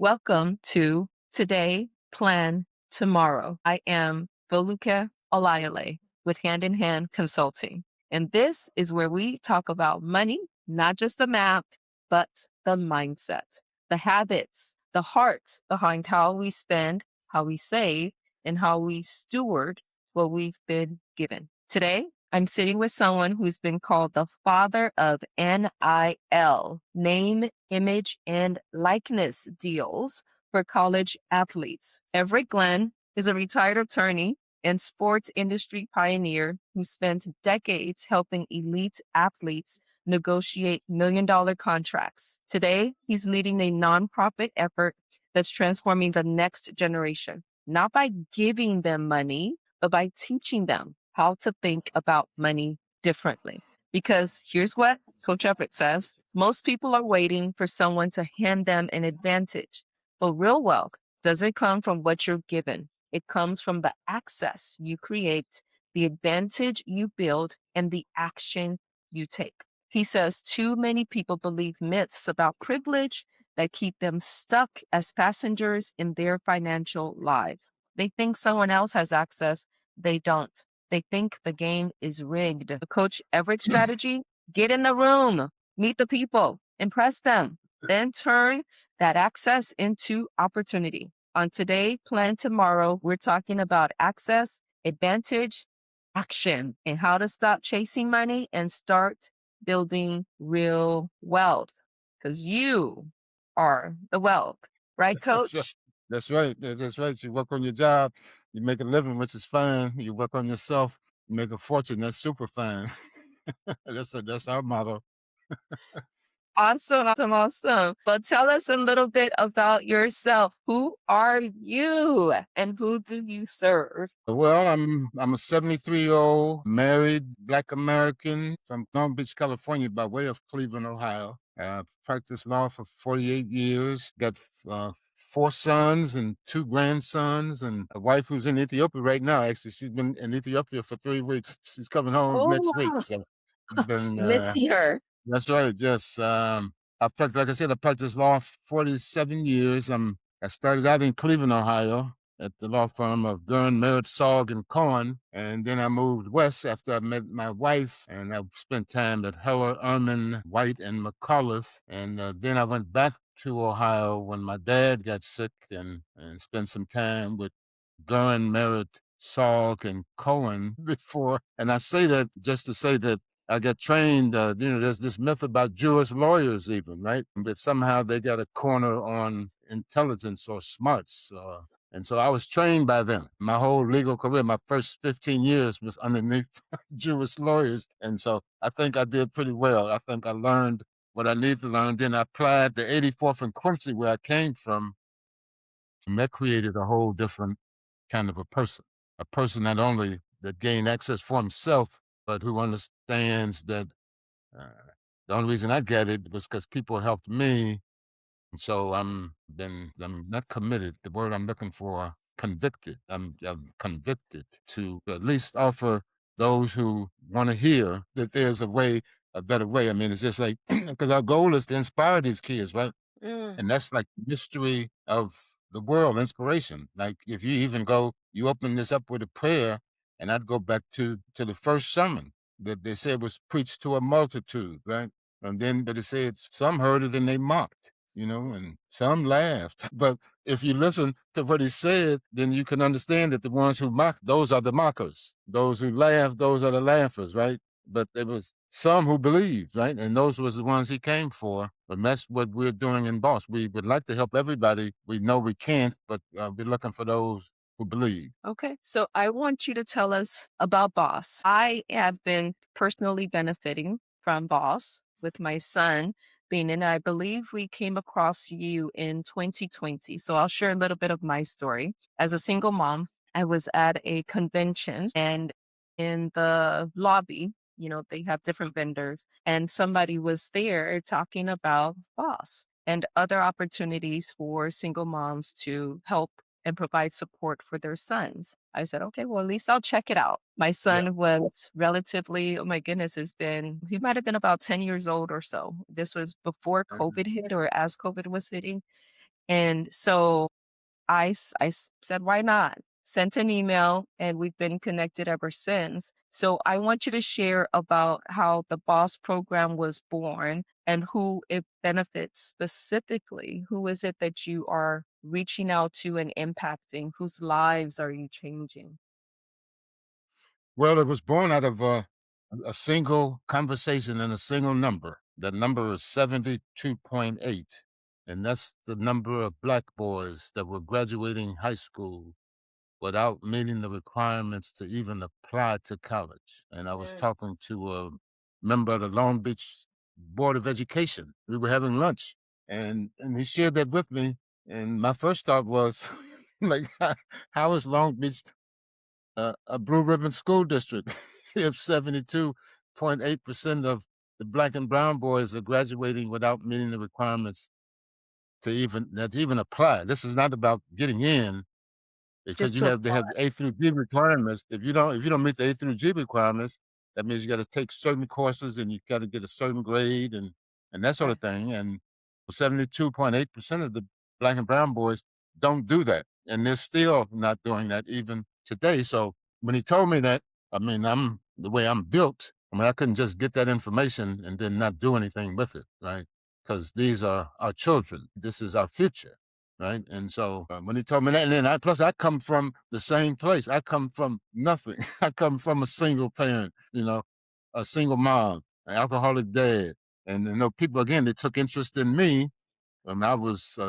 Welcome to Today, Plan, Tomorrow. I am Voluka Olayale with Hand in Hand Consulting. And this is where we talk about money, not just the math, but the mindset, the habits, the heart behind how we spend, how we save, and how we steward what we've been given. Today, I'm sitting with someone who's been called the father of NIL, name, image, and likeness deals for college athletes. Everett Glenn is a retired attorney and sports industry pioneer who spent decades helping elite athletes negotiate $1 million contracts. Today, he's leading a nonprofit effort that's transforming the next generation, not by giving them money, but by teaching them how to think about money differently. Because here's what Coach Everett says: most people are waiting for someone to hand them an advantage. But real wealth doesn't come from what you're given, it comes from the access you create, the advantage you build, and the action you take. He says too many people believe myths about privilege that keep them stuck as passengers in their financial lives. They think someone else has access, they don't. They think the game is rigged. The Coach Everett strategy: get in the room, meet the people, impress them, then turn that access into opportunity. On Today, Plan Tomorrow, we're talking about access, advantage, action, and how to stop chasing money and start building real wealth. Because you are the wealth, right, That's right. Coach? That's right. That's right. You work on your job, you make a living, which is fine. You work on yourself, you make a fortune. That's super fine. That's our motto. Awesome, awesome, awesome. But tell us a little bit about yourself. Who are you and who do you serve? Well, I'm a 73-year-old married Black American from Long Beach, California, by way of Cleveland, Ohio. I've practiced law for 48 years. Got four sons and two grandsons, and a wife who's in Ethiopia right now. Actually, she's been in Ethiopia for 3 weeks. She's coming home Oh, next week. wow. So I've been Missy her. that's right. Yes. I've practiced, like I said, I practiced law 47 years. I started out in Cleveland, Ohio, at the law firm of Gurn, Merritt, Saug, and Cohen. And then I moved west after I met my wife, and I spent time at Heller, Ehrman, White, and McAuliffe. And then I went back to Ohio when my dad got sick, and spent some time with Gurn, Merritt, Saug, and Cohen before. And I say that just to say that I got trained, there's this myth about Jewish lawyers even, right? But somehow they got a corner on intelligence or smarts. And so I was trained by them. My whole legal career, my first 15 years was underneath Jewish lawyers. And so I think I did pretty well. I think I learned what I needed to learn. Then I applied the 84th and Quincy where I came from. And that created a whole different kind of a person not only that gained access for himself, but who understands that uh, the only reason I get it was because people helped me. And so I'm not committed. The word I'm looking for, convicted. I'm convicted to at least offer those who want to hear that there's a better way. I mean, it's just like, because our goal is to inspire these kids, right? Mm. And that's like mystery of the world, inspiration. Like if you even go, you open this up with a prayer, and I'd go back to the first sermon that they said was preached to a multitude, right? And then, but it said some heard it and they mocked, and some laughed. But if you listen to what he said, then you can understand that the ones who mock, those are the mockers. Those who laugh, those are the laughers, right? But there was some who believed, right? And those was the ones he came for. And that's what we're doing in Boss. We would like to help everybody. We know we can't, but we're looking for those who believe. Okay, so I want you to tell us about Boss. I have been personally benefiting from Boss with my son being in it. I believe we came across you in 2020. So I'll share a little bit of my story. As a single mom, I was at a convention, and in the lobby, they have different vendors, and somebody was there talking about Boss and other opportunities for single moms to help and provide support for their sons. I said, okay, well, at least I'll check it out. My Yeah. son was relatively, oh my goodness, he might have been about 10 years old or so. This was before COVID hit or as COVID was hitting. And so said, why not? Sent an email and we've been connected ever since. So I want you to share about how the BOSS program was born and who it benefits specifically. Who is it that you are reaching out to and impacting? Whose lives are you changing? Well, it was born out of a single conversation and a single number. That number is 72.8. And that's the number of black boys that were graduating high school without meeting the requirements to even apply to college. And I was Mm. talking to a member of the Long Beach Board of Education. We were having lunch, and he shared that with me. And my first thought was, like, how is Long Beach a blue ribbon school district if 72.8% of the black and brown boys are graduating without meeting the requirements to even apply? This is not about getting in, because Just to they apply. have A through G requirements. If you don't meet the A through G requirements, that means you gotta take certain courses and you gotta get a certain grade and that sort Right. of thing, and 72.8% of the black and brown boys don't do that, and they're still not doing that even today. So when he told me that, I mean, I'm the way I'm built, I mean, I couldn't just get that information and then not do anything with it, right? Because these are our children. This is our future. Right. And so when he told me that, and then plus I come from the same place. I come from nothing. I come from a single parent, a single mom, an alcoholic dad. And people again, they took interest in me. I was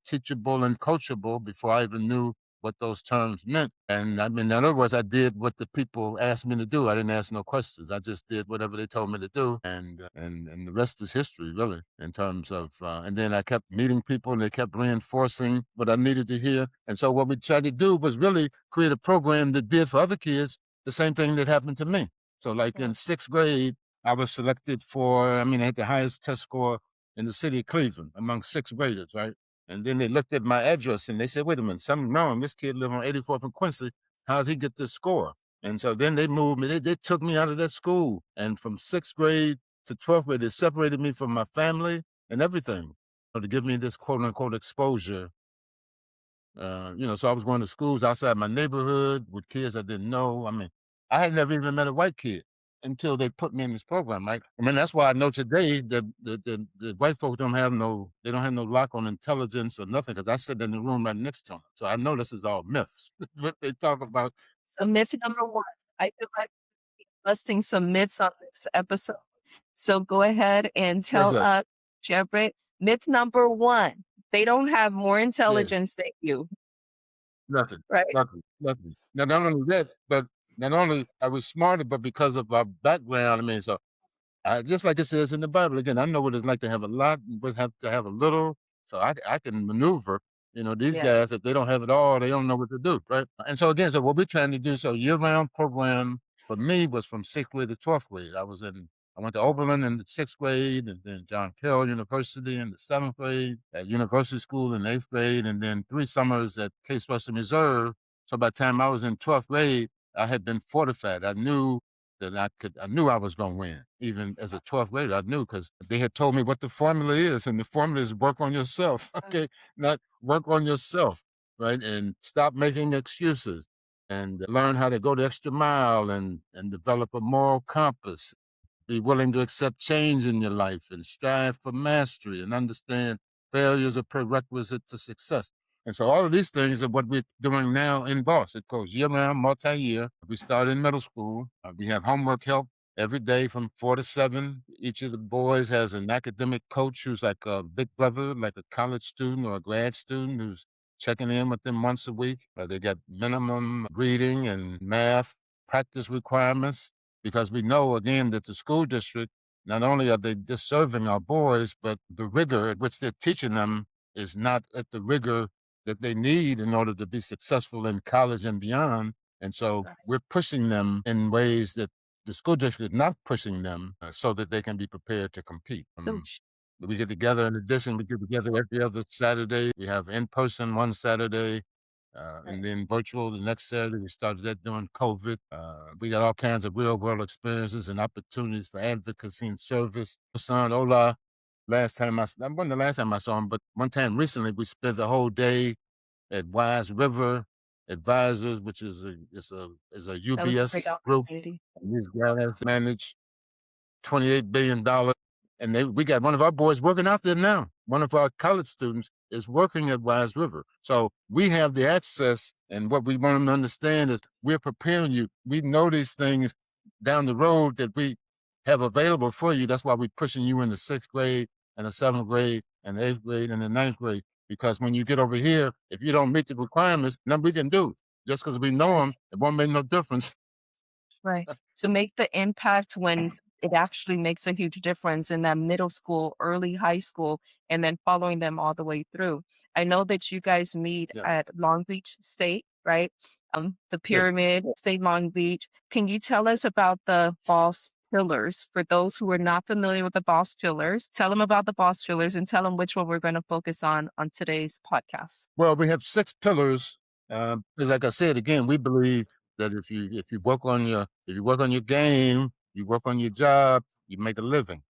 teachable and coachable before I even knew what those terms meant. And I mean, in other words, I did what the people asked me to do. I didn't ask no questions. I just did whatever they told me to do, and the rest is history, really. In terms of, and then I kept meeting people, and they kept reinforcing what I needed to hear. And so, what we tried to do was really create a program that did for other kids the same thing that happened to me. So, like Yeah. in sixth grade, I was selected for. I mean, I had the highest test score in the city of Cleveland among sixth graders, right? And then they looked at my address and they said, wait a minute, something wrong. This kid live on 84th and Quincy. How did he get this score? And so then they moved me. They took me out of that school. And from sixth grade to 12th grade, they separated me from my family and everything, to give me this quote unquote exposure. So I was going to schools outside my neighborhood with kids I didn't know. I mean, I had never even met a white kid until they put me in this program, right? I mean, that's why I know today that the white folks they don't have no lock on intelligence or nothing, because I sit in the room right next to them. So I know this is all myths, what they talk about. So myth number one, I feel like we're busting some myths on this episode. So go ahead and What's tell that? us, Everett, myth number one, they don't have more Yes, intelligence than you, nothing, right? nothing, nothing. Now, not only that, but not only are we smarter, but because of our background, I mean, so just like it says in the Bible, again, I know what it's like to have a lot, but have to have a little. So I can maneuver. These Yeah. guys, if they don't have it all, they don't know what to do, right? And so again, so what we're trying to do, so year-round program for me was from sixth grade to 12th grade. I went to Oberlin in the sixth grade, and then John Carroll University in the seventh grade, at University School in eighth grade, and then 3 summers at Case Western Reserve. So by the time I was in 12th grade, I had been fortified. I knew that I knew I was going to win. Even as a 12th grader, I knew, because they had told me what the formula is, and the formula is work on yourself. Okay, not work on yourself, right? And stop making excuses, and learn how to go the extra mile, and develop a moral compass. Be willing to accept change in your life and strive for mastery, and understand failure is a prerequisite to success. And so all of these things are what we're doing now in B.O.S. It goes year-round, multi-year. We start in middle school. We have homework help every day from 4 to 7. Each of the boys has an academic coach who's like a big brother, like a college student or a grad student, who's checking in with them once a week. They got minimum reading and math practice requirements, because we know, again, that the school district, not only are they just serving our boys, but the rigor at which they're teaching them is not at the rigor that they need in order to be successful in college and beyond. And so Right. we're pushing them in ways that the school district is not pushing them, so that they can be prepared to compete. So We get together. In addition, we get together every other Saturday. We have in person one Saturday, and right. then virtual the next Saturday. We started that during COVID. We got all kinds of real world experiences and opportunities for advocacy and service. Son, hola. last time that wasn't the last time I saw him, but one time recently we spent the whole day at Wise River Advisors, which is a That was a great UBS group. opportunity. And these guys manage $28 billion. And we got one of our boys working out there now. One of our college students is working at Wise River. So we have the access, and what we want them to understand is we're preparing you. We know these things down the road that we have available for you. That's why we're pushing you in the sixth grade and the seventh grade and the eighth grade and the ninth grade. Because when you get over here, if you don't meet the requirements, nothing we can do. Just because we know Right. them, it won't make no difference. Right. To make the impact when it actually makes a huge difference in that middle school, early high school, and then following them all the way through. I know that you guys meet Yeah, at Long Beach State, right? The yeah. Pyramid, State Long Beach. Can you tell us about the BOSS pillars? For those who are not familiar with the BOSS pillars, tell them about the BOSS pillars and tell them which one we're going to focus on today's podcast. Well, we have 6 pillars, 'cause like I said, again, we believe that if you work on your game, you work on your job, you make a living,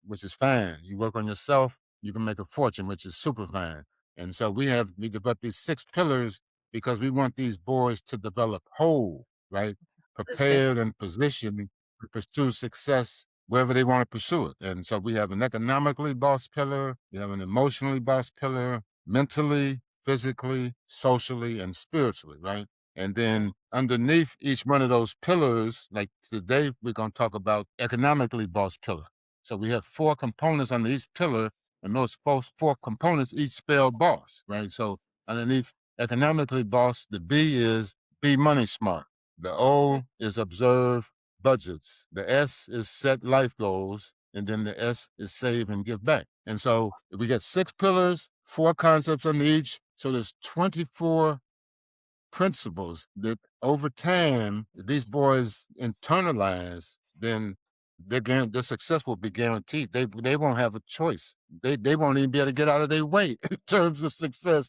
which is fine. You work on yourself, you can make a fortune, which is super fine. And so we developed these 6 pillars because we want these boys to develop whole, right? Listen. Prepared and positioned to pursue success wherever they want to pursue it. And so we have an economically boss pillar, we have an emotionally boss pillar, mentally, physically, socially, and spiritually, right? And then underneath each one of those pillars, like today, we're going to talk about economically boss pillar. So we have 4 components under each pillar, and those four components each spell boss, right? So underneath economically boss, the B is be money smart. The O is observe budgets. The S is set life goals. And then the S is save and give back. And so we get 6 pillars, 4 concepts under each. So there's 24 principles that over time these boys internalize, then their success will be guaranteed. They won't have a choice. They won't even be able to get out of their way in terms of success.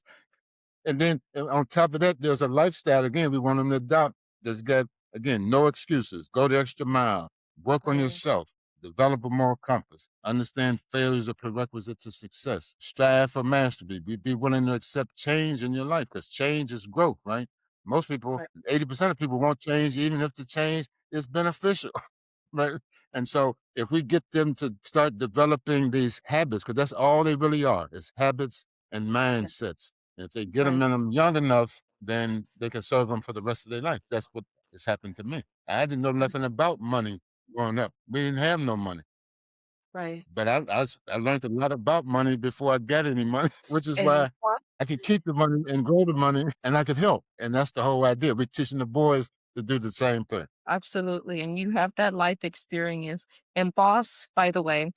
And then on top of that, there's a lifestyle again we want them to adopt that's got, again, no excuses. Go the extra mile, work on Mm, yourself, develop a moral compass, understand failure is a prerequisite to success, strive for mastery, be willing to accept change in your life because change is growth, right? Most people, right. 80% of people won't change, even if the change is beneficial. Right. And so if we get them to start developing these habits, because that's all they really are, is habits and Yeah. mindsets. If they get them Right. in them young enough, then they can serve them for the rest of their life. That's what has happened to me. I didn't know Right. nothing about money growing up. We didn't have no money. Right. But I learned a lot about money before I got any money, which is And why I could keep the money and grow the money and I could help. And that's the whole idea. We're teaching the boys to do the same thing. absolutely, and you have that life experience. And BOSS, by the way,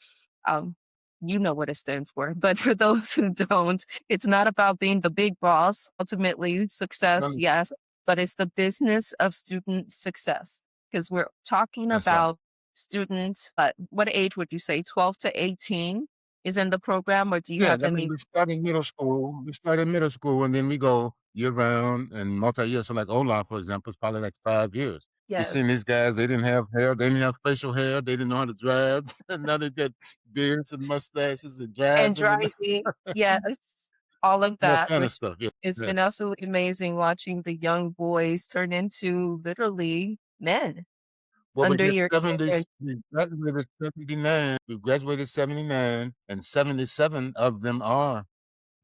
um, you know what it stands for, but for those who don't, it's not about being the big boss. Ultimately, success, None- yes, but it's the business of student success because we're talking That's right. about students. What age would you say? 12 to 18 is in the program, or do you Yeah, have I mean, any? we start in middle school. We start in middle school, and then we go year round and multi-year. So, like Olaf, for example, is probably like 5 years. You Yes. seen these guys? They didn't have hair. They didn't have facial hair. They didn't know how to drive. And now they got beards and mustaches and And driving and driving, yes, all of all that, kind of which stuff. Yeah, it's yeah, been absolutely amazing watching the young boys turn into literally men well, we under get your care. 70s. We graduated 79. We graduated 79, and 77 of them are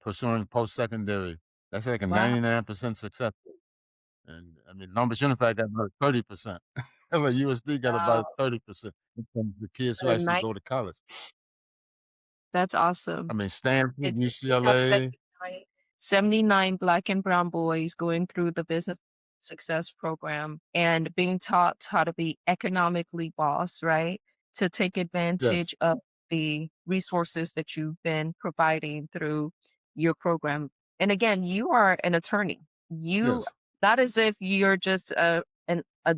pursuing post-secondary. That's like a Wow, 99% success. And I mean, Numbers Unified got about 30%. But USD got about wow. 30% in terms of kids who A actually night go to college. that's awesome. I mean, Stanford, You have UCLA. 79 Black and brown boys going through the business success program and being taught how to be economically boss, right? To take Yes, advantage of the resources that you've been providing through your program. And again, you are an attorney. You, yes, not as if you're just a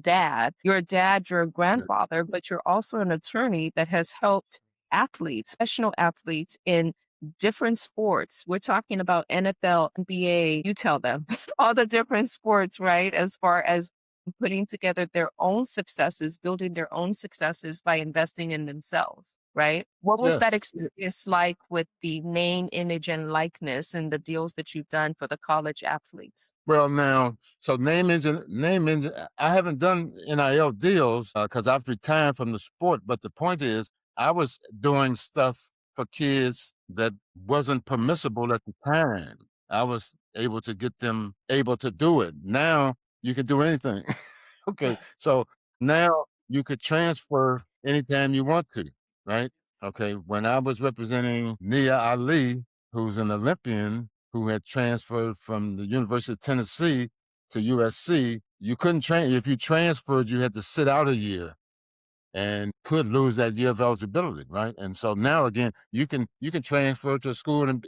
dad. You're a dad, you're a yes, grandfather, but you're also an attorney that has helped athletes, professional athletes in different sports. We're talking about NFL, NBA. You tell them all the different sports, right? As far as putting together their own successes, building their own successes by investing in themselves. right? What was that Yes. experience like with the name, image, and likeness and the deals that you've done for the college athletes? Well, now, so name engine. I haven't done NIL deals because I've retired from the sport. But the point is, I was doing stuff for kids that wasn't permissible at the time. I was able to get them able to do it. Now you can do anything. Okay, so now you could transfer anytime you want to, right? Okay, when I was representing Nia Ali, who's an Olympian who had transferred from the University of Tennessee to USC, you couldn't train. If you transferred, you had to sit out a year and could lose that year of eligibility, right? And so now again, you can transfer to a school and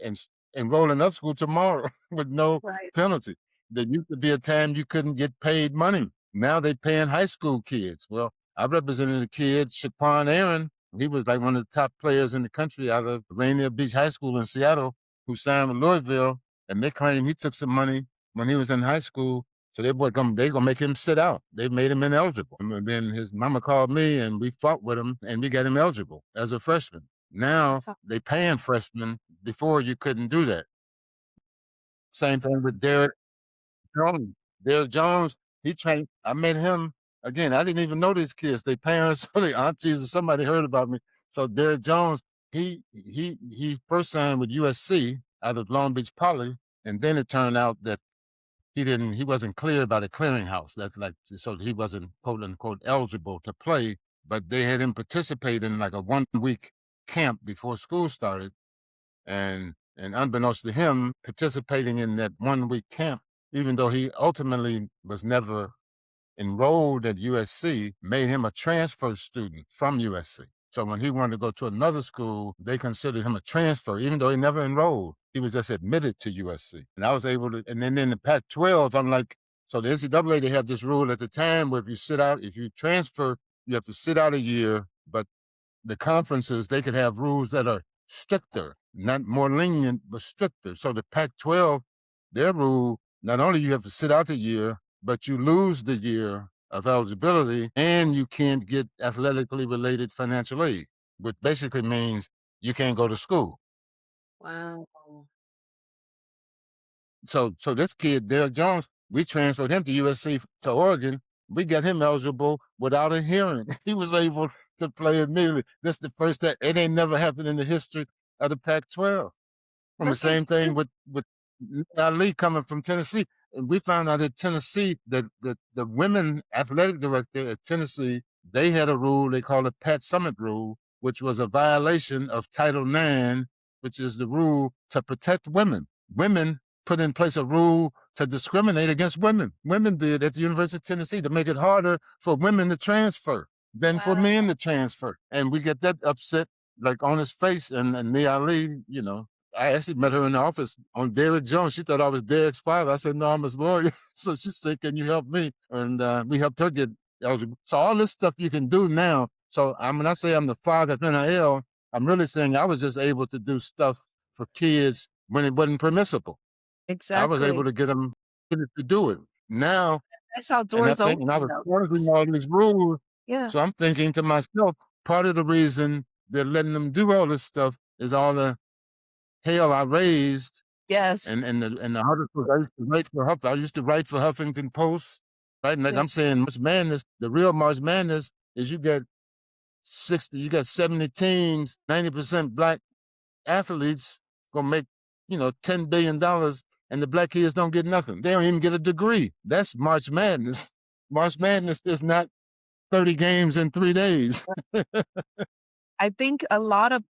enroll in another school tomorrow with no Right. penalty. There used to be a time you couldn't get paid money. Now they paying high school kids. Well, I represented a kid, Shaquan Aaron. He was like one of the top players in the country out of Rainier Beach High School in Seattle, who signed with Louisville, and they claim he took some money when he was in high school, so they gonna make him sit out. They made him ineligible. And then his mama called me and we fought with him and we got him eligible as a freshman. Now That's how they paying freshmen. Before you couldn't do that. Same thing with Derek Jones. Derek Jones, he trained. I met him again. I didn't even know these kids. Their parents or their aunties or somebody heard about me. So Derek Jones, he first signed with USC out of Long Beach Poly, and then it turned out that he wasn't cleared by the clearinghouse. That's like, so he wasn't quote unquote eligible to play, but they had him participate in like a 1 week camp before school started. And unbeknownst to him, participating in that 1 week camp, even though he ultimately was never enrolled at USC, made him a transfer student from USC. So when he wanted to go to another school, they considered him a transfer, even though he never enrolled. He was just admitted to USC. And I was able to, and then in the Pac 12, I'm like, so the NCAA, they have this rule at the time where if you transfer, you have to sit out a year, but the conferences, they could have rules that are stricter, not more lenient, but stricter. So the Pac 12, their rule, not only you have to sit out the year, but you lose the year of eligibility and you can't get athletically related financial aid, which basically means you can't go to school. wow. So this kid, Derek Jones, we transferred him to USC to Oregon. We got him eligible without a hearing. He was able to play immediately. That's the first time. It ain't never happened in the history of the Pac-12. From the Look at same thing you. with Ali coming from Tennessee. And we found out at Tennessee that the women athletic director at Tennessee, they had a rule they called the Pat Summit rule, which was a violation of Title IX, which is the rule to protect women. Women put in place a rule to discriminate against women. Women did at the University of Tennessee to make it harder for women to transfer than for Wow. men to transfer. And we get that upset like on his face. And Nia Ali, I actually met her in the office on Derek Jones. She thought I was Derek's father. I said, no, I'm his lawyer. So she said, can you help me? And we helped her get eligible. So all this stuff you can do now. So when I say I'm the father of NIL, I'm really saying I was just able to do stuff for kids when it wasn't permissible. I was able Exactly. to get them to do it. Now, That's how and I doors think, and I open, was though. forcing all these rules. Yeah. So I'm thinking to myself, part of the reason they're letting them do all this stuff is all the hell I raised Yes. and the articles I used to write for I used to write for Huffington Post, right? And like Yeah. I'm saying, March Madness, the real March Madness is you got 70 teams, 90% black athletes gonna make, $10 billion, and the black kids don't get nothing. They don't even get a degree. That's March Madness. March Madness is not 30 games in 3 days. I think a lot of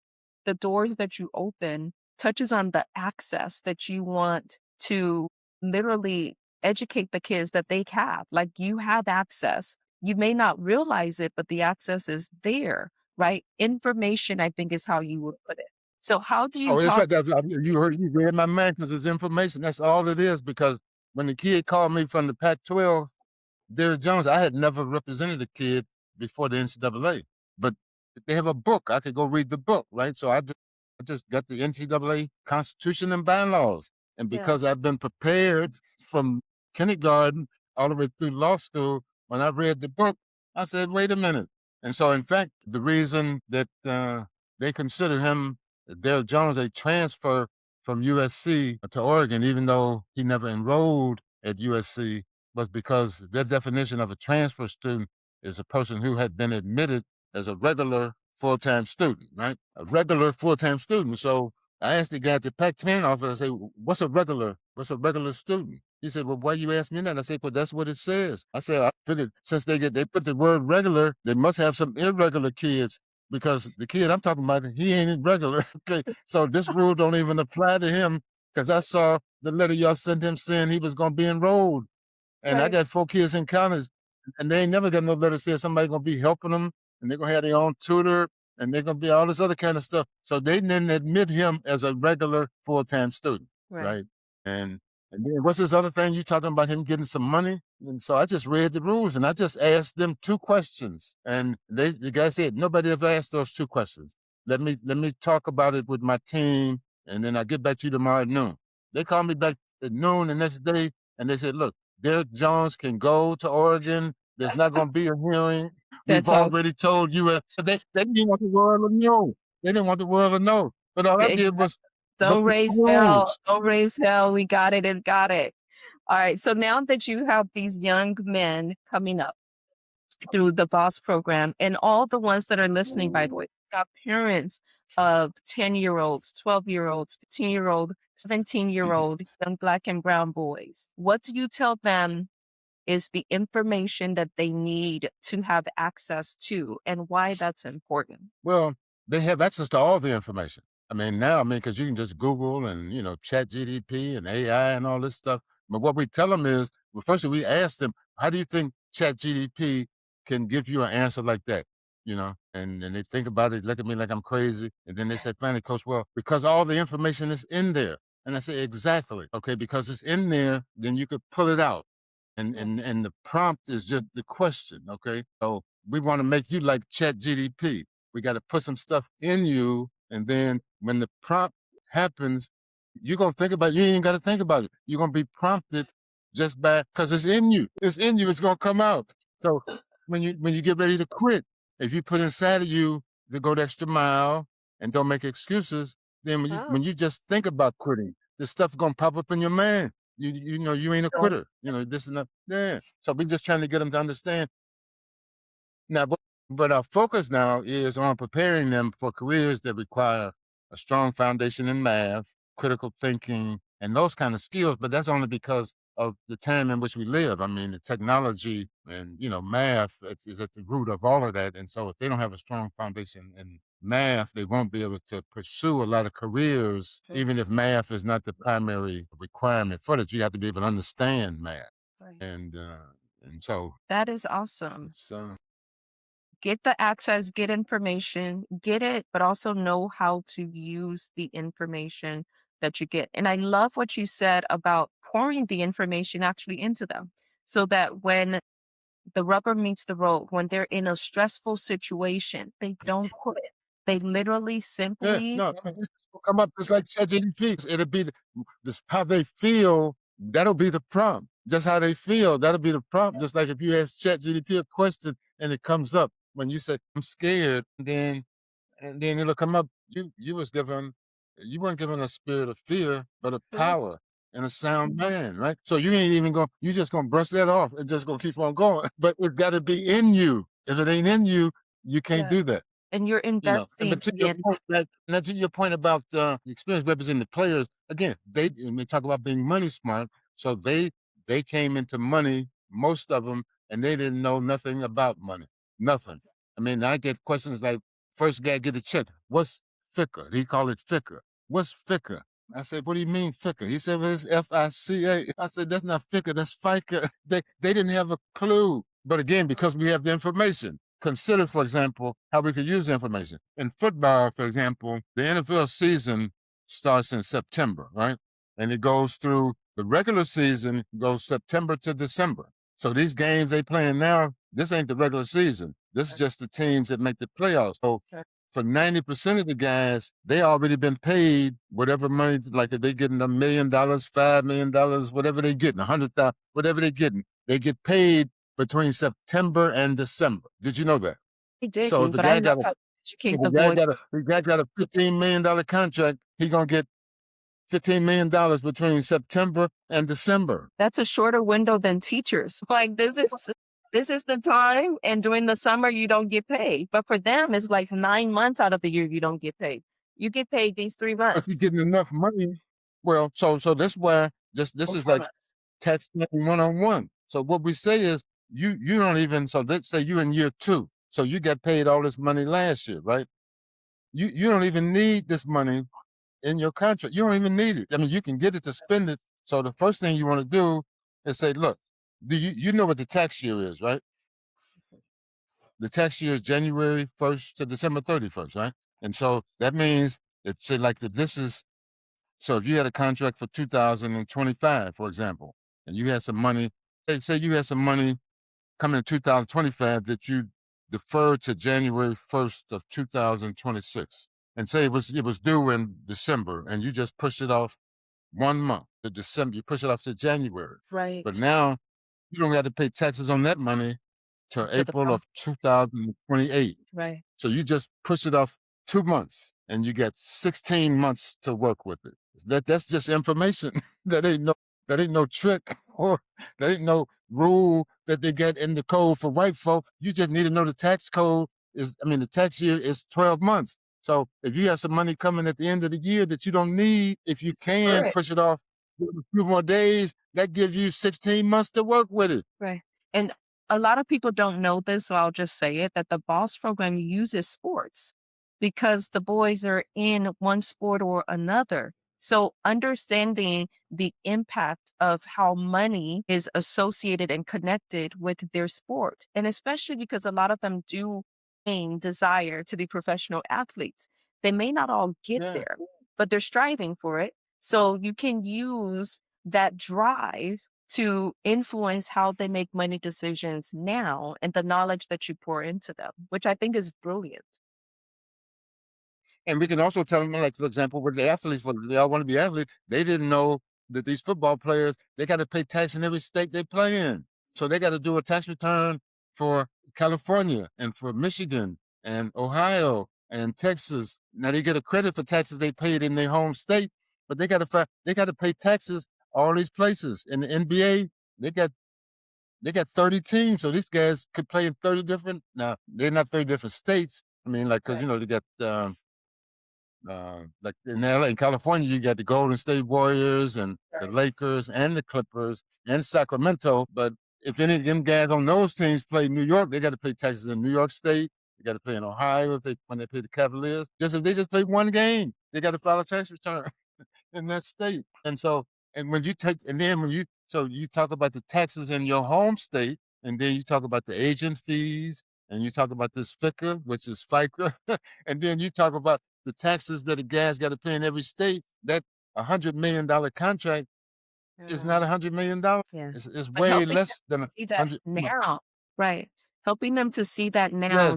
the doors that you open touches on the access that you want to literally educate the kids that they have. Like you have access. You may not realize it, but the access is there, right? Information, I think, is how you would put it. So, how do you Oh, it's talk? like that. You read my mind because it's information. That's all it is. Because when the kid called me from the Pac-12, Derek Jones, I had never represented a kid before the NCAA, but they have a book. I could go read the book, right? So I just got the NCAA Constitution and bylaws, and Yeah, because I've been prepared from kindergarten all the way through law school, when I read the book, I said, "Wait a minute." And so, in fact, the reason that they consider him, Derek Jones, a transfer from USC to Oregon, even though he never enrolled at USC, was because their definition of a transfer student is a person who had been admitted as a regular full-time student, right? A regular full-time student. So I asked the guy at the Pac-10 office, I say, what's a regular student? He said, well, why you ask me that? I said, well, that's what it says. I said, I figured since they put the word regular, they must have some irregular kids, because the kid I'm talking about, he ain't regular. Okay, so this rule don't even apply to him, because I saw the letter y'all sent him saying he was going to be enrolled. And I got 4 kids in college, and they ain't never got no letter saying somebody going to be helping them, and they're going to have their own tutor, and they're going to be all this other kind of stuff. So they didn't admit him as a regular full-time student, right? And then what's this other thing you talking about, him getting some money? And so I just read the rules, and I just asked them 2 questions, and the guy said nobody ever asked those 2 questions. Let me talk about it with my team, and then I'll get back to you tomorrow at noon. They called me back at noon the next day, and they said, look, Derek Jones can go to Oregon. There's not going to be a hearing. We've That's all. already told you. They didn't want the world to know. They didn't want the world to know. But all I did was look Don't at the raise hell. rules. Don't raise hell. We got it and got it. All right. So now that you have these young men coming up through the B.O.S. program, and all the ones that are listening, by the way, got parents of 10-year-olds, 12-year-olds, 15-year-old, 17-year-old young Black and brown boys, what do you tell them is the information that they need to have access to, and why that's important? Well, they have access to all the information. I mean, now, because you can just Google and, chat GDP and AI and all this stuff. But what we tell them is, well, first we ask them, how do you think chat GDP can give you an answer like that? And they think about it, look at me like I'm crazy. And then they say, finally, coach, well, because all the information is in there. And I say, exactly. Okay, because it's in there, then you could pull it out. And the prompt is just the question. Okay. So we want to make you like chat GDP. We got to put some stuff in you. And then when the prompt happens, you're going to think about it. You ain't got to think about it. You're going to be prompted just by, because it's in you. It's in you. It's going to come out. So when you get ready to quit, if you put inside of you to go the extra mile and don't make excuses, then when you just think about quitting, this stuff's going to pop up in your mind. You ain't a quitter. This and that. Yeah. So we just trying to get them to understand. Now, but our focus now is on preparing them for careers that require a strong foundation in math, critical thinking, and those kind of skills. But that's only because of the time in which we live. I mean, the technology and, math is at the root of all of that. And so if they don't have a strong foundation in math, they won't be able to pursue a lot of careers, even if math is not the primary requirement for it. You have to be able to understand math. Right. And so That is awesome. it's, Get the access, get information, get it, but also know how to use the information that you get. And I love what you said about pouring the information actually into them, so that when the rubber meets the road, when they're in a stressful situation, they don't quit. They literally simply no, this will come up just like ChatGPT. It'll be this how they feel. That'll be the prompt. Just how they feel. That'll be the prompt. Just like if you ask ChatGPT a question and it comes up when you say I'm scared, and then it'll come up. You weren't given a spirit of fear, but a power and a sound mind, right? So you ain't even going. You just gonna brush that off and just gonna keep on going. But it got to be in you. If it ain't in you, you can't do that. and you're investing But to your in point, to your point about the experience representing the players, again, when they talk about being money smart, so they came into money, most of them, and they didn't know nothing about money, nothing. I mean, I get questions like, first guy get a check, what's FICA? He called it FICA. What's FICA? I said, what do you mean FICA? He said, well, it's FICA. I said, that's not FICA, that's FICA. They didn't have a clue. But again, because we have the information, consider, for example, how we could use the information. In football, for example, the NFL season starts in September, right? And it goes through the regular season, goes September to December. So these games they playing now, this ain't the regular season. This is just the teams that make the playoffs. So for 90% of the guys, they already been paid whatever money, like if they getting $1 million, $5 million, whatever they getting, 100,000, whatever they getting, they get paid between September and December. Did you know that? I didn't, So if the but I guy love got how educate The the guy boys. got a $15 million contract. He gonna get $15 million between September and December. That's a shorter window than teachers. Like this is the time, and during the summer you don't get paid. But for them, it's like 9 months out of the year you don't get paid. You get paid these three If you're months getting enough money, well, so that's why this or is four like months. tax planning 101. So what we say is you don't even, so let's say you in year two. So you got paid all this money last year, right? You don't even need this money in your contract. You don't even need it. I mean, you can get it to spend it. So the first thing you want to do is say, look, do you know what the tax year is, right? The tax year is January 1st to December 31st, right? And so that means it's like this is, so if you had a contract for 2025, for example, and you had some money, say you had some money coming in 2025 that you deferred to January 1st of 2026, and say it was due in December, and you just pushed it off 1 month to December, you push it off to January. But Right. now you don't have to pay taxes on that money till To the April front. of 2028. Right. So you just push it off 2 months, and you get 16 months to work with it. That's just information. That ain't no trick, or that ain't no rule that they get in the code for white folk. You just need to know the tax code is. I mean, the tax year is 12 months. So if you have some money coming at the end of the year that you don't need, if you For can it. push it off a few more days, that gives you 16 months to work with it. Right. And a lot of people don't know this, so I'll just say it that the B.O.S program uses sports because the boys are in one sport or another. So understanding the impact of how money is associated and connected with their sport. And especially because a lot of them do desire to be professional athletes. They may not all get Yeah. there, but they're striving for it. So you can use that drive to influence how they make money decisions now and the knowledge that you pour into them, which I think is brilliant. And we can also tell them, like, for example, with the athletes, when they all want to be athletes, they didn't know that these football players, they got to pay tax in every state they play in. So they got to do a tax return for California and for Michigan and Ohio and Texas. Now they get a credit for taxes they paid in their home state, but they got to pay taxes all these places. In the NBA, they got they got 30 teams, so these guys could play in 30 different. Now they're not 30 different states. I mean, like, because Right. they got like in LA, in California, you got the Golden State Warriors and the Right. Lakers and the Clippers and Sacramento. But if any of them guys on those teams play New York, they got to pay taxes in New York State. They got to pay in Ohio if they when they play the Cavaliers. Just if they just play one game, they got to file a tax return in that state. And so, and when you take, and then when you, so you talk about the taxes in your home state, and then you talk about the agent fees, and you talk about this FICA, which is FICA, and then you talk about the taxes that a guy's got to pay in every state. That $100 million contract is not Mm, $100 million. yeah. It's But way helping less than them a see that hundred. now, right? Helping them to see that Yes, now,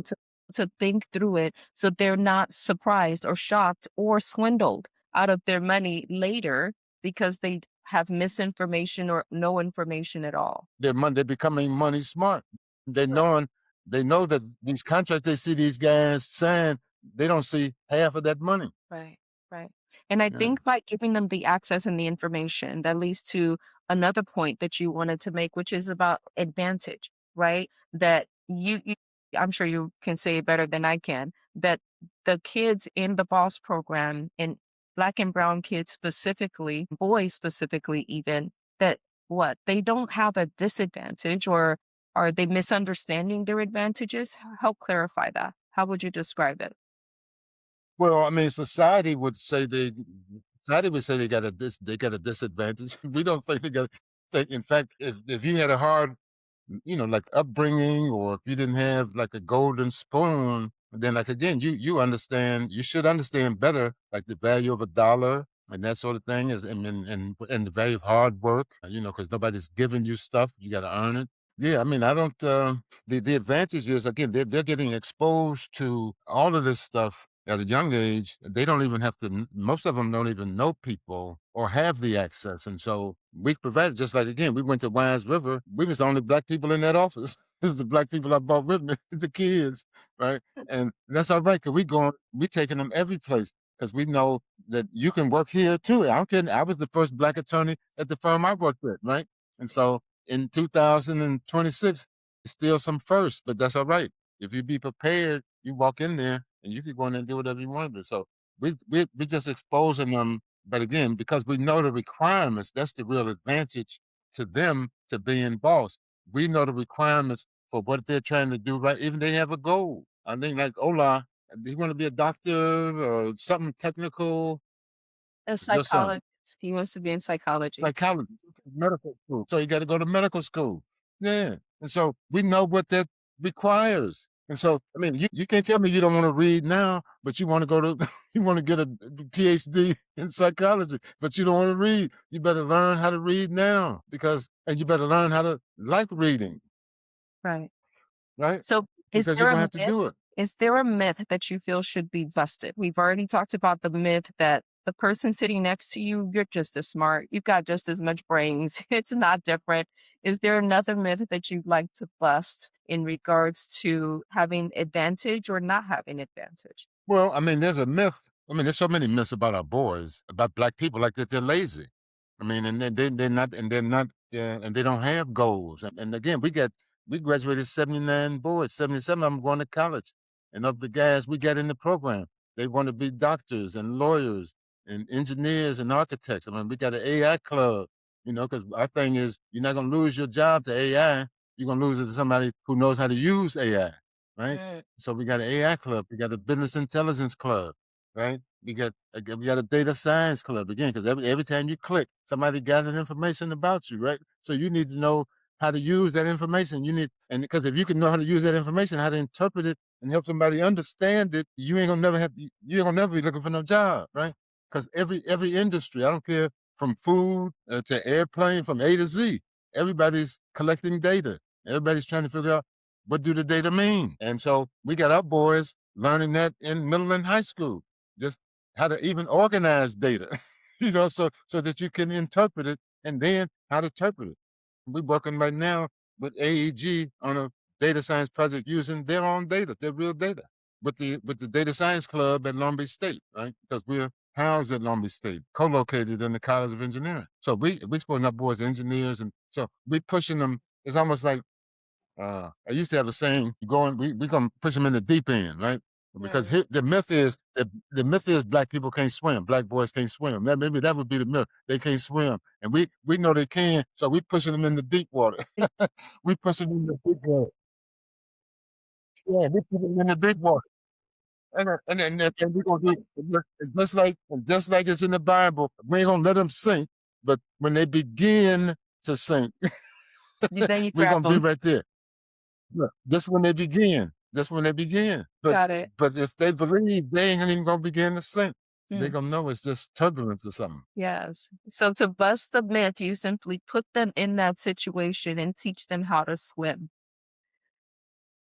to think through it so they're not surprised or shocked or swindled out of their money later because they have misinformation or no information at all. they're becoming money smart. They Right. knowing they know that these contracts they see these guys sign, they don't see half of that money. Right, right. And I Yeah. think by giving them the access and the information, that leads to another point that you wanted to make, which is about advantage, right? That I'm sure you can say it better than I can, that the kids in the B.O.S program and black and brown kids specifically, boys specifically even, that what they don't have a disadvantage or are they misunderstanding their advantages? Help clarify that. How would you describe it? Well, I mean, society would say they got a disadvantage. We don't think they got. Think, in fact, if you had a hard like upbringing, or if you didn't have like a golden spoon, then like again, you should understand better like the value of a dollar and that sort of thing is and the value of hard work, because nobody's giving you stuff, you got to earn it. Yeah, I mean, I don't. The advantage is again they're getting exposed to all of this stuff at a young age. They don't even have to. Most of them don't even know people or have the access, and so we provided. Just like again, we went to Wise River. We was the only black people in that office. It's the black people I brought with me, it's the kids, right? And that's all right, 'cause we taking them every place because we know that you can work here too. I don't care. I was the first black attorney at the firm I worked with, right? And so in 2026, it's still some first, but that's all right. If you be prepared, you walk in there and you can go in there and do whatever you want to do. So we just exposing them, but again, because we know the requirements, that's the real advantage to them to being boss. We know the requirements for what they're trying to do, right? Even they have a goal. I think like Ola, do you want to be a doctor or something technical? A Your son, psychologist. He wants to be in psychology. psychology, medical school. So you got to go to medical school. Yeah. And so we know what that requires. And so, I mean, you can't tell me you don't want to read now, but you want to go to, you want to get a PhD in psychology, but you don't want to read. You better learn how to read now and you better learn how to like reading, Right. right? So, is Because you're there a going to have to myth? do it. Is there a myth that you feel should be busted? We've already talked about the myth that the person sitting next to you, you're just as smart. You've got just as much brains. It's not different. Is there another myth that you'd like to bust in regards to having advantage or not having advantage? Well, I mean, there's a myth. I mean, there's so many myths about our boys, about black people, like that they're lazy. I mean, and they're not, and they don't have goals. And again, we graduated 79 boys, 77 of them going to college, and of the guys we got in the program, they want to be doctors and lawyers and engineers and architects. I mean, we got an AI club, because our thing is you're not gonna lose your job to AI. You're gonna lose it to somebody who knows how to use AI, right? Mm, So we got an AI club, we got a business intelligence club, right? We got a data science club again, because every time you click, somebody gathered information about you, right? So you need to know how to use that information. And because if you can know how to use that information, how to interpret it and help somebody understand it, you ain't gonna never be looking for no job, right? Because every industry, I don't care from food to airplane, from A to Z, everybody's collecting data. Everybody's trying to figure out what do the data mean? And so we got our boys learning that in middle and high school, just how to even organize data, so that you can interpret it and then how to interpret it. We're working right now with AEG on a data science project using their own data, their real data, with the data science club at Long Beach State, right? Because we're housed at Long Beach State, co-located in the College of Engineering. So we supposing our boys engineers, and so we pushing them. It's almost like I used to have a saying: we gonna push them in the deep end, right? Because mm. the myth is black people can't swim, black boys can't swim. Maybe that would be the myth. They can't swim, and we know they can, so we pushing them in the deep water. We pushing them in the deep water. Yeah, we put them in the deep water, and we gonna do just like it's in the Bible. We ain't gonna let them sink, but when they begin to sink, Then you we're grab gonna be them. right there. Look, that's when they begin. That's when they begin. But Got it. but if they believe, they ain't even gonna begin to sink. They Mm, gonna know it's just turbulence or something. yes. So to bust the myth, you simply put them in that situation and teach them how to swim,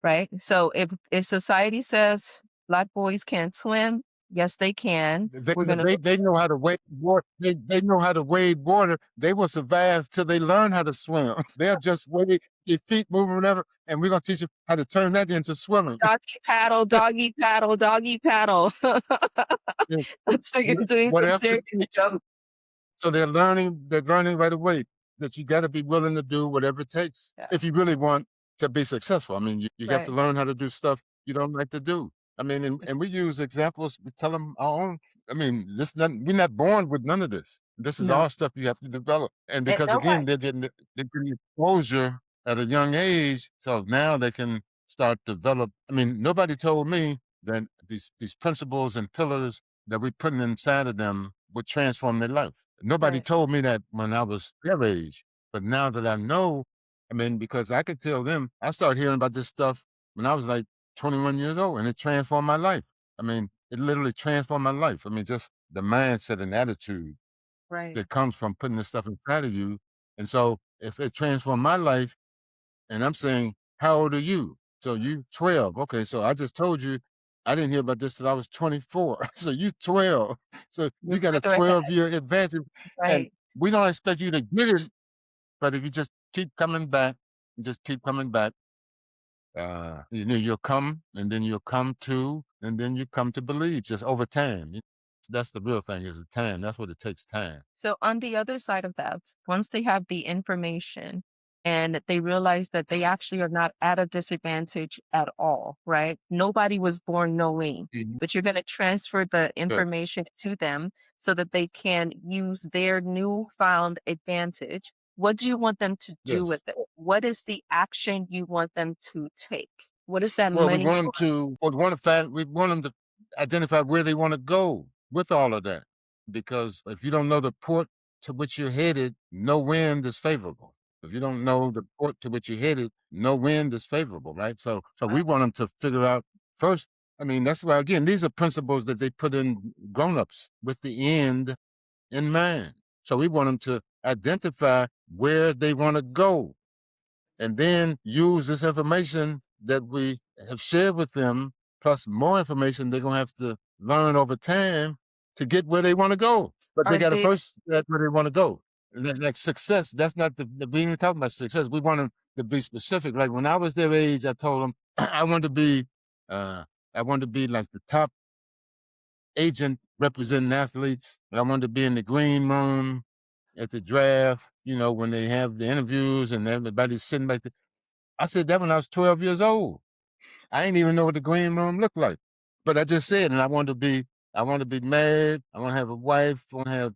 right? So if society says black boys can't swim, yes, they can. They We're gonna they they know how to wade water. They know how to wade water. They will survive till they learn how to swim. They'll just wade their feet moving whatever, and we're gonna teach them how to turn that into swimming. doggy paddle, doggy paddle, doggy paddle. Yeah, That's what you're doing some whatever serious it takes. jump. So they're learning right away that you got to be willing to do whatever it takes Yeah, if you really want to be successful. I mean, you have to right. learn how to do stuff you don't like to do. I mean, and we use examples. We tell them our own. I mean, we're not born with none of this. This is No. all stuff you have to develop. And And because nobody again, they're getting exposure at a young age, so now they can start develop. I mean, nobody told me that these principles and pillars that we're putting inside of them would transform their life. Nobody right. told me that when I was their age, but now that I know, I mean, because I could tell them, I started hearing about this stuff when I was like 21 years old, and it transformed my life. I mean, it literally transformed my life. I mean, just the mindset and attitude Right. that comes from putting this stuff inside of you. And so, if it transformed my life, and I'm saying, how old are you? So you 12. Okay, so I just told you I didn't hear about this till I was 24. So you 12. So You're you got a further ahead, 12-year advantage. And right. we don't expect you to get it, but if you just keep coming back, just keep coming back, You'll come, and then you'll come to, and then you come to believe just over time. That's the real thing, is the time. That's what it takes, time. So on the other side of that, once they have the information and they realize that they actually are not at a disadvantage at all, right? Nobody was born knowing, Mhm. but you're going to transfer the Good. information to them so that they can use their newfound advantage. What do you want them to do Yes. with it? What is the action you want them to take? What is that Well, we money want them for? to, well, we want them to identify where they want to go with all of that. Because if you don't know the port to which you're headed, no wind is favorable. If you don't know the port to which you're headed, no wind is favorable, right? So we Wow. want them to figure out first. I mean, that's why, again, these are principles that they put in grown-ups with the end in mind. So we want them to identify where they want to go, and then use this information that we have shared with them, plus more information they're going to have to learn over time to get where they want to go. But they Are got to they first get where they want to go. And like success, that's not we ain't talking about success. We want them to be specific. Like when I was their age, I told them I wanted to be, uh, I wanted to be like the top agent representing athletes. And I wanted to be in the green room at the draft, when they have the interviews and everybody's sitting back there. I said that when I was 12 years old. I didn't even know what the green room looked like. But I just said, and I want to be married. I want to have a wife. I want to have,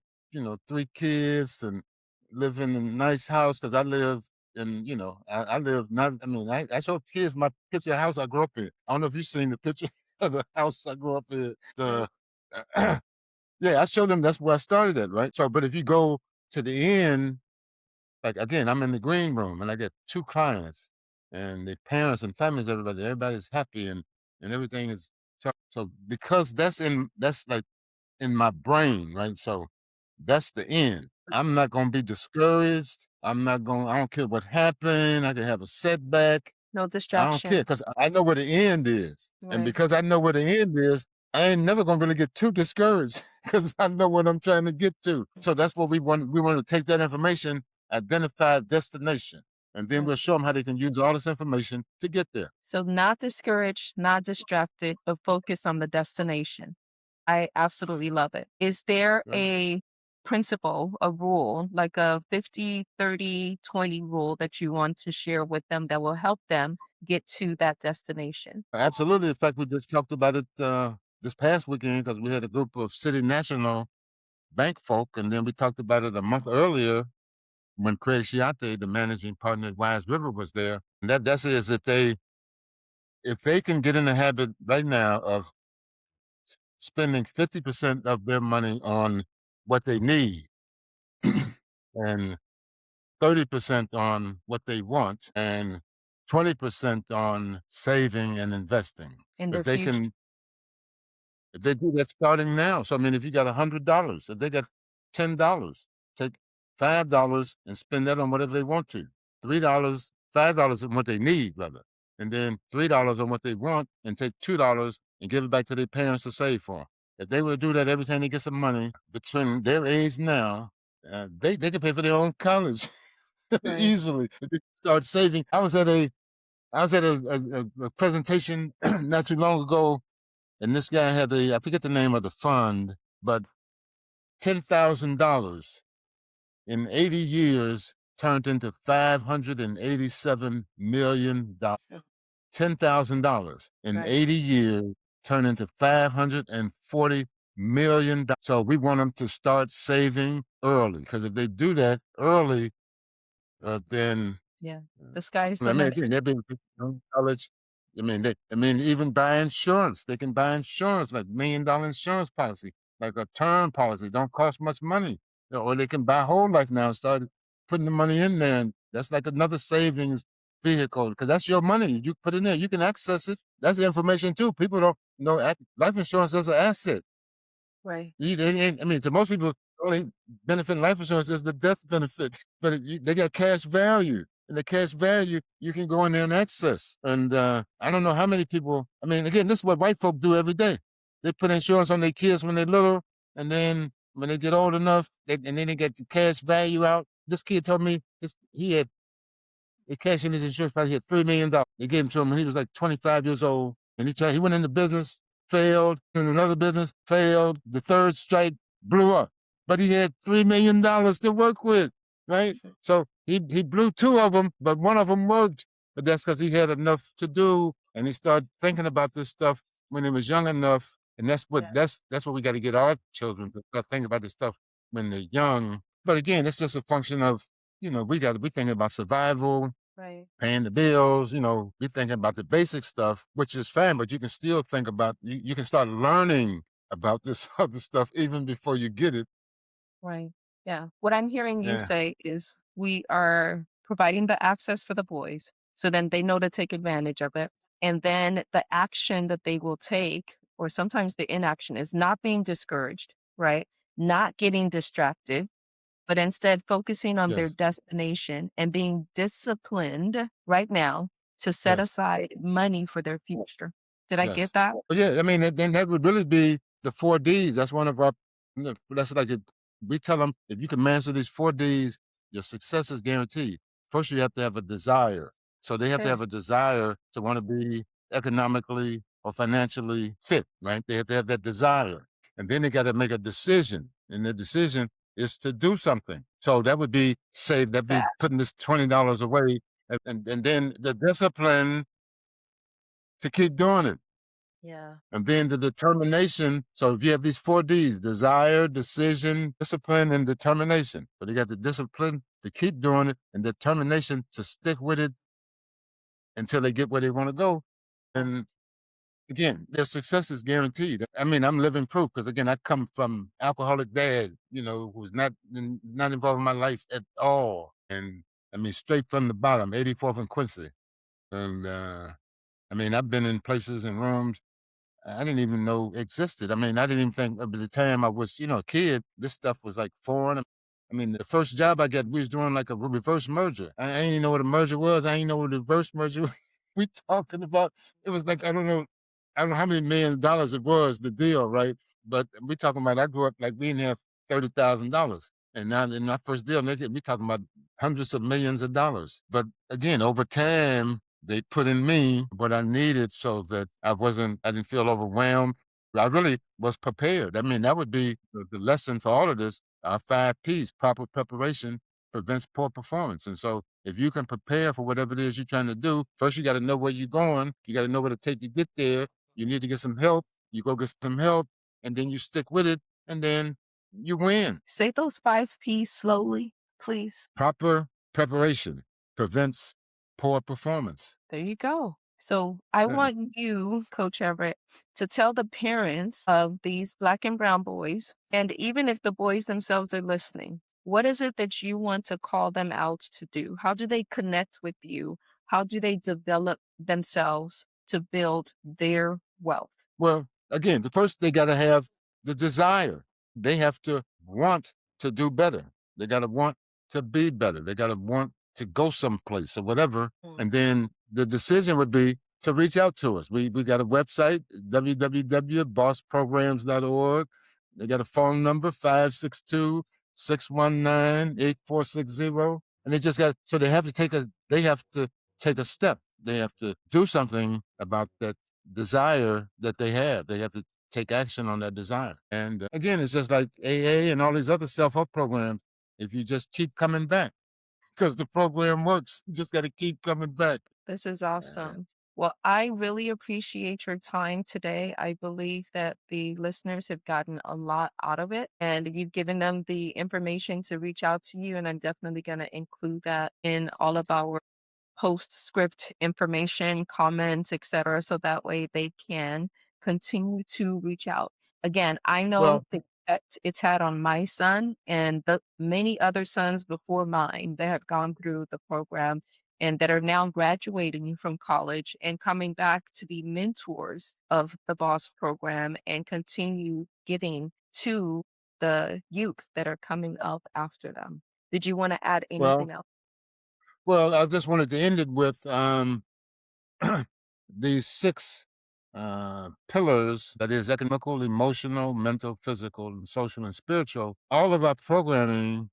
3 kids and live in a nice house, because I live in, I live not, I mean, I showed kids my picture of house I grew up in. I don't know if you've seen the picture of the house I grew up in. Yeah, I showed them that's where I started at, right? So, but if you go to the end, like again, I'm in the green room and I get 2 clients and the parents and families, everybody's happy and everything is so because that's like in my brain, right? So that's the end. I'm not gonna be discouraged. I don't care what happened. I can have a setback. no I don't care distraction? because I know where the end is. And Right. because I know where the end is, I ain't never gonna really get too discouraged because I know what I'm trying to get to. So that's what we want. We want to take that information, identify a destination, and then we'll show them how they can use all this information to get there. So, not discouraged, not distracted, but focused on the destination. I absolutely love it. Is there Right? a principle, a rule, like a 50-30-20 rule that you want to share with them that will help them get to that destination? Absolutely. In fact, we just talked about it this past weekend because we had a group of City National bank folk, and then we talked about it a month earlier when Craig Chiate, the managing partner at Wise River, was there. And that's it, is that if they can get in the habit right now of spending 50% of their money on what they need and 30% on what they want and 20% on saving and investing. In If their they future? can If they do that starting now, so I mean, if you got $100, if they got $10, take $5 and spend that on whatever they want to. $5 on what they need, rather, and then $3 on what they want, and take $2 and give it back to their parents to save for. If they would do that every time they get some money between their age now, they can pay for their own college Right. easily. If they start saving, I was at a presentation not too long ago, and this guy had I forget the name of the fund, but $10,000 in 80 years turned into $587 million. $10,000 in Right. 80 years turned into $540 million. So we want them to start saving early, because if they do that early, then Yeah. The sky's I the mean, limit. again, they've been in college. Even buy insurance. They can buy insurance, like $1 million insurance policy, like a term policy. Don't cost much money. Or they can buy whole life now and start putting the money in there. And that's like another savings vehicle, because that's your money. You put in there, you can access it. That's the information too. People don't know life insurance as an asset. Right. I mean, to most people, the only benefit in life insurance is the death benefit, but they got cash value. And the cash value, you can go in there and access. And I don't know how many people, I mean, again, this is what white folk do every day. They put insurance on their kids when they're little, and then when they get old enough, and then they get the cash value out. This kid told me He cashed in his insurance policy. He had $3 million. They gave him to him when he was like 25 years old. And he went into business, failed, in another business, failed. The third strike blew up. But he had $3 million to work with, right? So he blew two of them, but one of them worked. But that's because he had enough to do, and he started thinking about this stuff when he was young enough. And that's what we got to get our children to start thinking about this stuff when they're young. But again, it's just a function of, we got to be thinking about survival, Right. paying the bills, be thinking about the basic stuff, which is fine, but you can still think about, you can start learning about this other stuff even before you get it. Right. Yeah. What I'm hearing you Yeah. say is we are providing the access for the boys so then they know to take advantage of it. And then the action that they will take, or sometimes the inaction, is not being discouraged, right? Not getting distracted, but instead focusing on their Yes. destination and being disciplined right now to set Yes. aside money for their future. Did I get Yes. that? But yeah, I mean, then that would really be the 4 Ds. That's one of our, that's like we tell them, if you can master these 4 Ds, your success is guaranteed. First, you have to have a desire. So they have to Okay. have a desire to want to be economically or financially fit, right? They have to have that desire. And then they got to make a decision. And the decision is to do something. So that would be save, that'd be Fact. putting this $20 away. And then the discipline to keep doing it. Yeah. And then the determination. So if you have these 4 Ds, desire, decision, discipline, and determination. So they got the discipline to keep doing it and determination to stick with it until they get where they want to go. And again, their success is guaranteed. I mean, I'm living proof because again, I come from alcoholic dad, who's not involved in my life at all. And I mean, straight from the bottom, 84th and Quincy. And I mean, I've been in places and rooms I didn't even know existed. I mean, I didn't even think at the time I was, a kid, this stuff was like foreign. I mean, the first job I got, we was doing like a reverse merger. I didn't even know what a merger was. I didn't know what a reverse merger was. We talking about, it was like, I don't know how many $1 million it was, the deal, right? But we talking about, I grew up like we didn't have $30,000. And now in my first deal, we talking about hundreds of millions of dollars. But again, over time, they put in me what I needed so that I didn't feel overwhelmed. I really was prepared. I mean, that would be the lesson for all of this. Our 5 Ps, proper preparation prevents poor performance. And so if you can prepare for whatever it is you're trying to do, first you got to know where you're going. You got to know what it take to get there. You need to get some help. You go get some help and then you stick with it and then you win. Say those 5 P's slowly, please. Proper preparation prevents poor performance. There you go. So I Yeah. want you, Coach Everett, to tell the parents of these Black and brown boys, and even if the boys themselves are listening, what is it that you want to call them out to do? How do they connect with you? How do they develop themselves to build their wealth? Well, again, the first they got to have the desire. They have to want to do better. They got to want to be better. They got to want to go someplace or whatever. Mm. And then the decision would be to reach out to us. We got a website, www.bossprograms.org. They got a phone number, 562-619-8460. And they just got, so they have to take a step. They have to do something about that desire that they have. They have to take action on that desire. And again, it's just like AA and all these other self-help programs. If you just keep coming back, because the program works, you just got to keep coming back. This is Uh, awesome. Well, I really appreciate your time today. I believe that the listeners have gotten a lot out of it, and you've given them the information to reach out to you. And I'm definitely going to include that in all of our postscript information, comments, etc., so that way they can continue to reach out. Again, I know well, the effect it's had on my son and the many other sons before mine that have gone through the program and that are now graduating from college and coming back to be mentors of the B.O.S program and continue giving to the youth that are coming up after them. Did you want to add well, anything else? I just wanted to end it with these 6 pillars, that is economical, emotional, mental, physical, and social and spiritual. All of our programming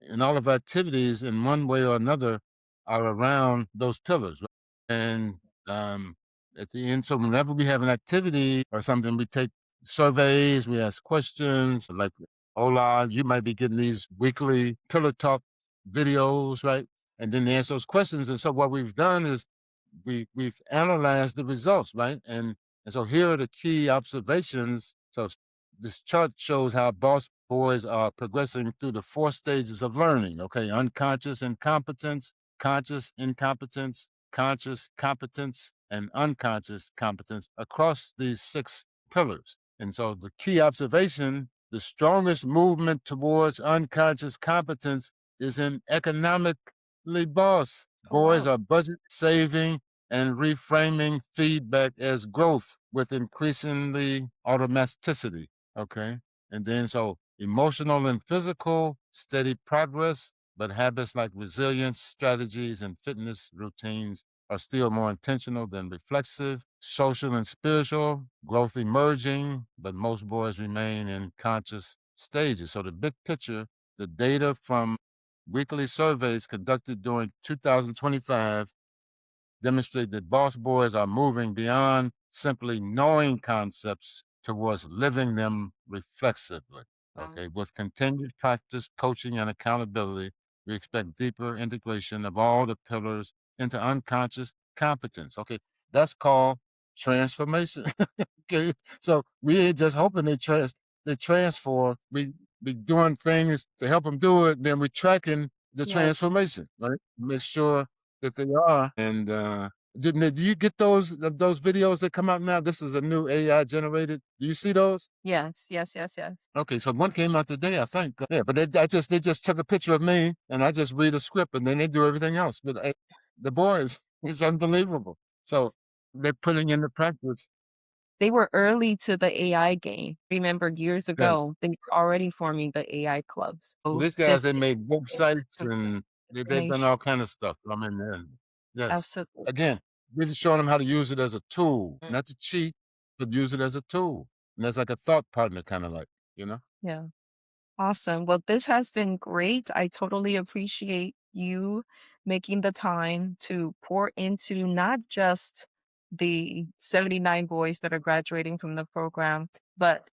and all of our activities in one way or another are around those pillars. Right? And um, at the end, so whenever we have an activity or something, we take surveys, we ask questions. Like, Ola, you might be getting these weekly pillar talk videos, right? And then they answer those questions. And so what we've done is we've analyzed the results, right? And so here are the key observations. So this chart shows how boss boys are progressing through the 4 stages of learning. Okay, unconscious incompetence, conscious incompetence, conscious competence, and unconscious competence across these 6 pillars. And so the key observation, the strongest movement towards unconscious competence is in economically boss. Oh, Boys wow. are budget saving and reframing feedback as growth with increasingly automaticity. Okay. And then so emotional and physical, steady progress, but habits like resilience, strategies, and fitness routines are still more intentional than reflexive. Social and spiritual, growth emerging, but most boys remain in conscious stages. So the big picture, the data from weekly surveys conducted during 2025 demonstrate that boss boys are moving beyond simply knowing concepts towards living them reflexively. Wow. Okay, with continued practice, coaching, and accountability, we expect deeper integration of all the pillars into unconscious competence. Okay, that's called transformation. Okay, so we ain't just hoping they transform. We doing things to help them do it. Then we tracking the Yes. transformation, right? Make sure that they are. And do you get those videos that come out now? This is a new AI generated. Do you see those? Yes. Yes. Yes. Yes. Okay, so one came out today, I think. Yeah, but they just took a picture of me, and I just read a script, and then they do everything else. But the boys, it's unbelievable. So they're putting into practice They were early to the AI game. Remember years that ago, they were already forming the AI clubs. So these guys, just they to made get websites some and they've done information. all kind of stuff. I mean, yes. Absolutely. Again, really showing them how to use it as a tool, Mm, not to cheat, but use it as a tool. And that's like a thought partner, kind of like, you know? yeah. Awesome. Well, this has been great. I totally appreciate you making the time to pour into not just the 79 boys that are graduating from the program, but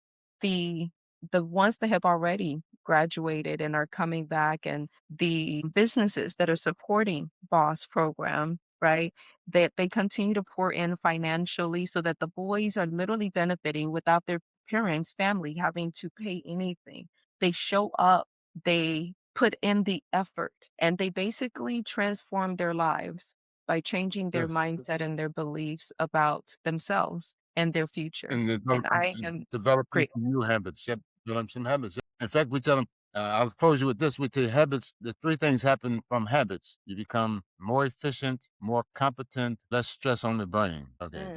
the the ones that have already graduated and are coming back and the businesses that are supporting B.O.S program, right? That they continue to pour in financially so that the boys are literally benefiting without their parents, family having to pay anything. They show up, they put in the effort, and they basically transform their lives by changing their Yes. mindset and their beliefs about themselves and their future. And And I am developing great. some new habits. Yep, develop some habits. In fact, we tell them, I'll close you with this. We tell you habits, the 3 things happen from habits. You become more efficient, more competent, less stress on the brain. Okay, Mm,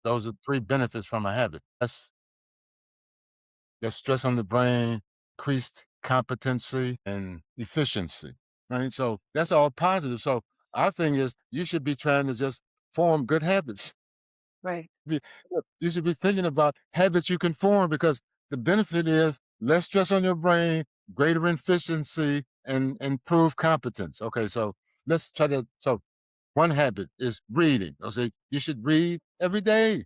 those are 3 benefits from a habit. Less stress on the brain, increased competency and efficiency. Right. So that's all positive. So our thing is you should be trying to just form good habits. right. Be- You should be thinking about habits you can form because the benefit is less stress on your brain, greater efficiency, and improved competence. Okay, so let's try to. So one habit is reading. I say you should read every day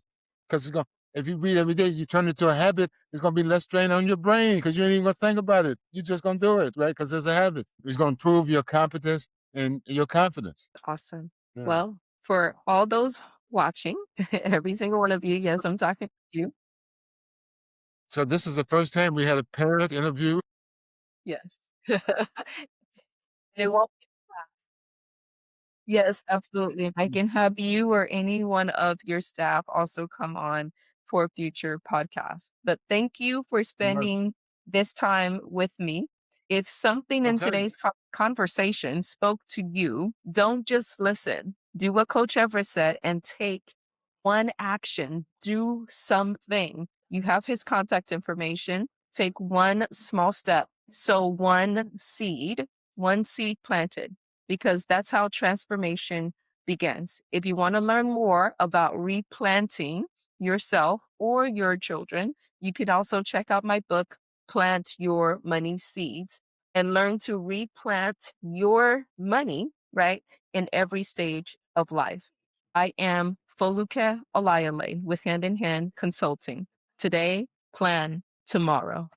because it's going. If you read every day, you turn it into a habit. It's going to be less strain on your brain because you ain't even going to think about it. You're just going to do it, right? Because it's a habit. It's going to improve your competence and your confidence. Awesome. Yeah. Well, for all those watching, every single one of you, yes, I'm talking to you. So this is the first time we had a parent interview. Yes. It won't. Yes, absolutely. I can have you or any one of your staff also come on for future podcasts. But thank you for spending this time with me. If something in Okay. today's conversation spoke to you, don't just listen. Do what Coach Everett said and take one action. Do something. You have his contact information. Take one small step. Sow one seed planted because that's how transformation begins. If you want to learn more about replanting yourself or your children, you can also check out my book, Plant Your Money Seeds, and learn to replant your money right? In every stage of life. I am Foluke Olayale with Hand in Hand Consulting. Today, plan tomorrow.